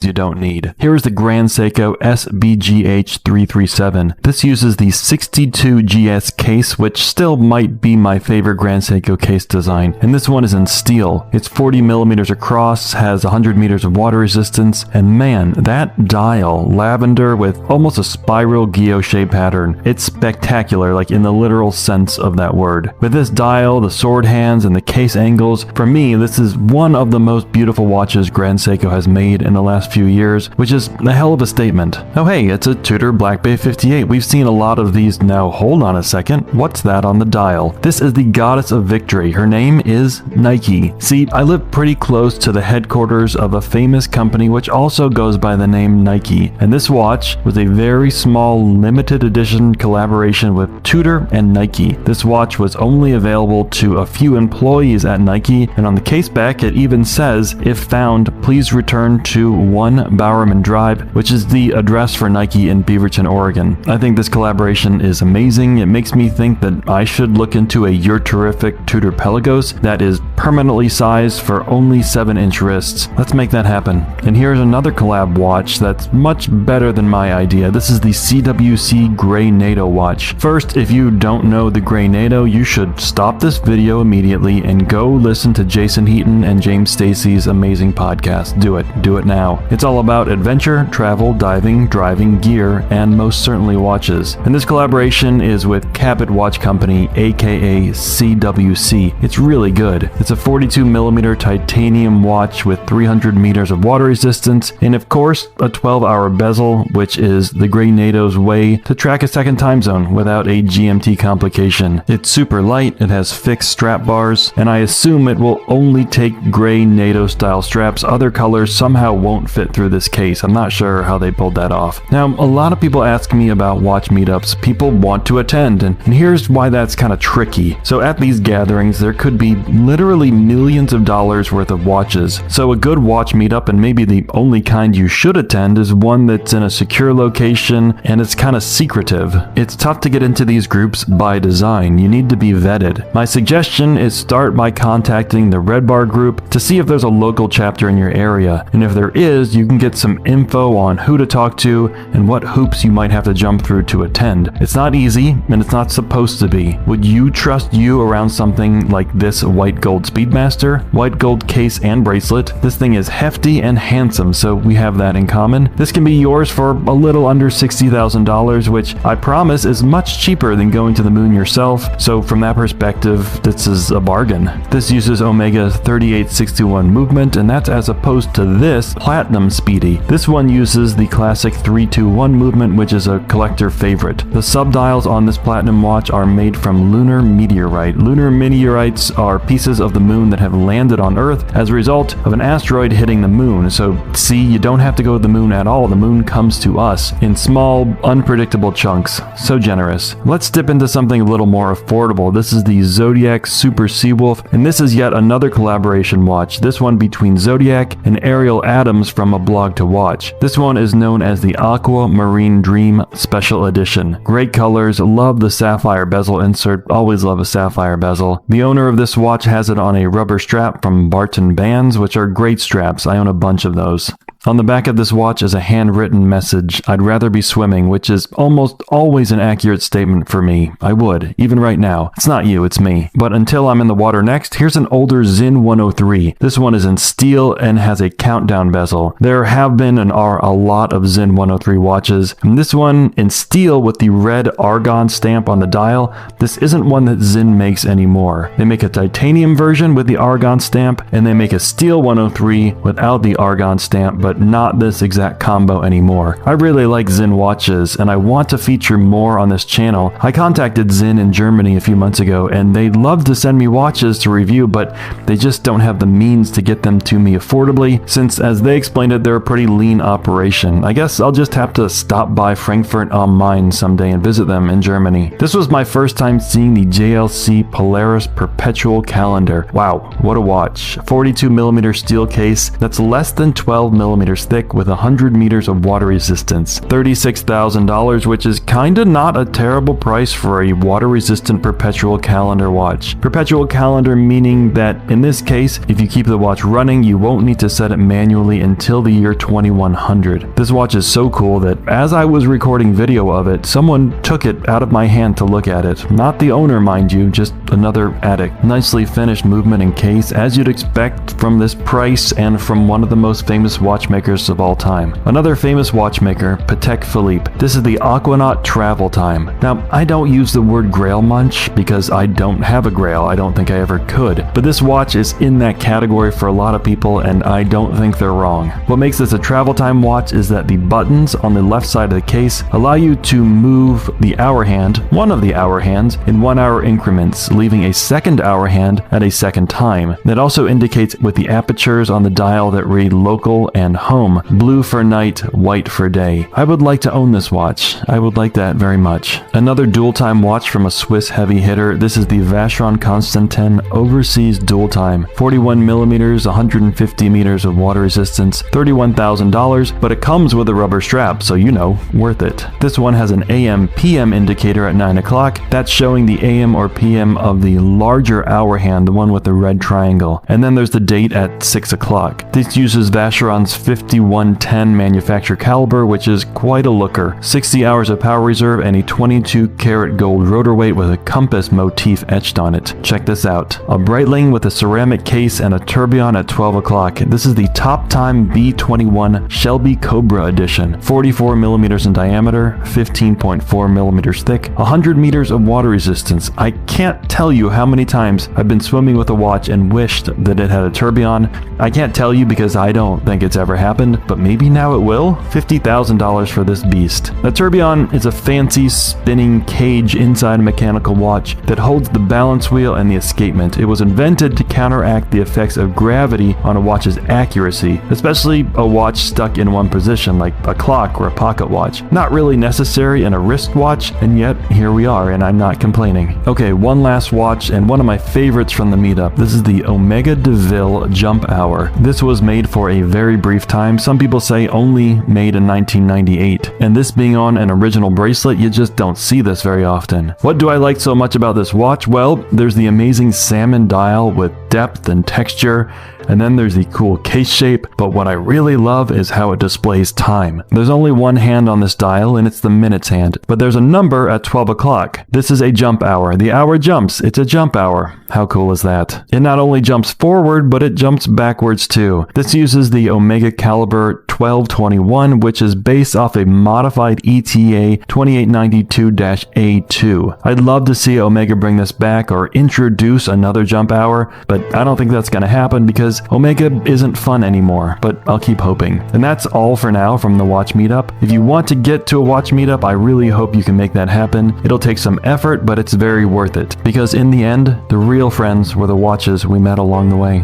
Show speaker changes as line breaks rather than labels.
you don't need. Here is the Grand Seiko SBGH337. This uses the 62GS case, which still might be my favorite Grand Seiko case design, and this one is in steel. It's 40 millimeters across, has 100 meters of water resistance, and man, that dial, lavender with almost a spiral guilloche pattern, it's spectacular, like in the literal sense of that word. With this dial, the sword hands, and the case angles, for me, this is one of the most beautiful watches Grand Seiko has made in the last few years, which is a hell of a statement. Oh hey, it's a Tudor Black Bay 58. We've seen a lot of these now. Hold on a second. What's that on the dial? This is the goddess of victory. Her name is Nike. See, I live pretty close to the headquarters of a famous company which also goes by the name Nike, and this watch was a very small limited edition collaboration with Tudor and Nike. This watch was only available to a few employees at Nike, and on the case back it even says, if found, please return to 1 Bowerman Drive, which is the address for Nike in Beaverton, Oregon. I think this collaboration is amazing. It makes me think that I should look into a You're Terrific Tudor Pelagos that is permanently sized for only 7-inch wrists. Let's make that happen. And here's another collab watch that's much better than my idea. This is the CWC Grey NATO watch. First, if you don't know the Grey NATO, you should stop this video immediately and go listen to Jason Heaton and James Stacy's amazing podcast. Do it now. It's all about adventure, travel, diving, driving, gear, and most certainly watches. And this collaboration is with Cabot Watch Company, aka CWC. It's really good. It's a 42 millimeter titanium watch with 300 meters of water resistance, and of course, a 12-hour bezel, which is the Grey NATO's way to track a second time zone without a GMT complication. It's super light, it has fixed strap bars, and I assume it will only take Grey NATO style straps. Other colors somehow won't fit through this case. I'm not sure how they pulled that off. Now, a lot of people ask me about watch meetups. People want to attend, and here's why that's kind of tricky. So at these gatherings, there could be literally millions of dollars worth of watches. So a good watch meetup, and maybe the only kind you should attend, is one that's in a secure location and it's kind of secretive. It's tough to get into these groups by design. You need to be vetted. My suggestion is start by contacting the Red Bar group to see if there's a local chapter in your area, and if there is, you can get some info on who to talk to and what hoops you might have to jump through to attend. It's not easy, and it's not supposed to be. Would you trust you around something like this white gold Speedmaster? White gold case and bracelet. This thing is hefty and handsome, so we have that in common. This can be yours for a little under $60,000, which I promise is much cheaper than going to the moon yourself, so from that perspective, this is a bargain. This uses Omega 3861 movement, and that's as opposed to this Platinum Speedy. This one uses the classic 321 movement, which is a collector favorite. The subdials on this Platinum watch are made from lunar meteorite. Lunar meteorites are pieces of the moon that have landed on Earth as a result of an asteroid hitting the moon. So see, you don't have to go to the moon at all. The moon comes to us in small, unpredictable chunks. So generous. Let's dip into something a little more affordable. This is the Zodiac Super Seawolf, and this is yet another collaboration watch. This one between Zodiac and Ariel Adams from A Blog to Watch. This one is known as the Aqua Marine Dream Special Edition. Great colors, love the sapphire bezel insert, always love a sapphire bezel. The owner of this watch has it on a rubber strap from Barton Bands, which are great straps. I own a bunch of those. On the back of this watch is a handwritten message, "I'd rather be swimming," which is almost always an accurate statement for me. I would, even right now. It's not you, it's me. But until I'm in the water next, here's an older Zin 103. This one is in steel and has a countdown bezel. There have been and are a lot of Zin 103 watches, and this one in steel with the red argon stamp on the dial. This isn't one that Zin makes anymore. They make a titanium version with the argon stamp, and they make a steel 103 without the argon stamp, but not this exact combo anymore. I really like Zin watches, and I want to feature more on this channel. I contacted Zin in Germany a few months ago, and they'd love to send me watches to review, but they just don't have the means to get them to me affordably, since as they explained it, they're a pretty lean operation. I guess I'll just have to stop by Frankfurt am Main someday and visit them in Germany. This was my first time seeing the JLC Polaris Perpetual Calendar. Wow, what a watch. 42mm steel case that's less than 12mm millimeters thick with 100 meters of water resistance. $36,000, which is kinda not a terrible price for a water-resistant perpetual calendar watch. Perpetual calendar meaning that, in this case, if you keep the watch running, you won't need to set it manually until the year 2100. This watch is so cool that as I was recording video of it, someone took it out of my hand to look at it. Not the owner, mind you, just another addict. Nicely finished movement and case, as you'd expect from this price and from one of the most famous watchmakers of all time. Another famous watchmaker, Patek Philippe. This is the Aquanaut Travel Time. Now, I don't use the word grail much because I don't have a grail. I don't think I ever could. But this watch is in that category for a lot of people, and I don't think they're wrong. What makes this a travel time watch is that the buttons on the left side of the case allow you to move the hour hand, one of the hour hands, in 1 hour increments, leaving a second hour hand at a second time. That also indicates with the apertures on the dial that read local and home, blue for night, white for day. I would like to own this watch. I would like that very much. Another dual time watch from a Swiss heavy hitter. This is the Vacheron Constantin Overseas Dual Time. 41 millimeters, 150 meters of water resistance, $31,000, but it comes with a rubber strap, so you know, worth it. This one has an AM/PM indicator at 9 o'clock. That's showing the AM or PM of the larger hour hand, the one with the red triangle. And then there's the date at 6 o'clock. This uses Vacheron's 5110 manufacture caliber, which is quite a looker. 60 hours of power reserve and a 22 karat gold rotor weight with a compass motif etched on it. Check this out. A Breitling with a ceramic case and a tourbillon at 12 o'clock. This is the Top Time B21 Shelby Cobra edition. 44 millimeters in diameter, 15.4 millimeters thick, 100 meters of water resistance. I can't tell you how many times I've been swimming with a watch and wished that it had a tourbillon. I can't tell you because I don't think it's ever happened, but maybe now it will. $50,000 for this beast. A tourbillon is a fancy spinning cage inside a mechanical watch that holds the balance wheel and the escapement. It was invented to counteract the effects of gravity on a watch's accuracy, especially a watch stuck in one position like a clock or a pocket watch. Not really necessary in a wristwatch, and yet here we are, and I'm not complaining. Okay, one last watch and one of my favorites from the meetup. This is the Omega DeVille Jump Hour. This was made for a very brief time. Some people say only made in 1998. And this being on an original bracelet, you just don't see this very often. What do I like so much about this watch? Well, there's the amazing salmon dial with depth and texture, and then there's the cool case shape, but what I really love is how it displays time. There's only one hand on this dial, and it's the minutes hand, but there's a number at 12 o'clock. This is a jump hour. The hour jumps. It's a jump hour. How cool is that? It not only jumps forward, but it jumps backwards too. This uses the Omega Caliber 1221, which is based off a modified ETA 2892-A2. I'd love to see Omega bring this back or introduce another jump hour, but I don't think that's going to happen because Omega isn't fun anymore, but I'll keep hoping. And that's all for now from the watch meetup. If you want to get to a watch meetup, I really hope you can make that happen. It'll take some effort, but it's very worth it because in the end, the real friends were the watches we met along the way.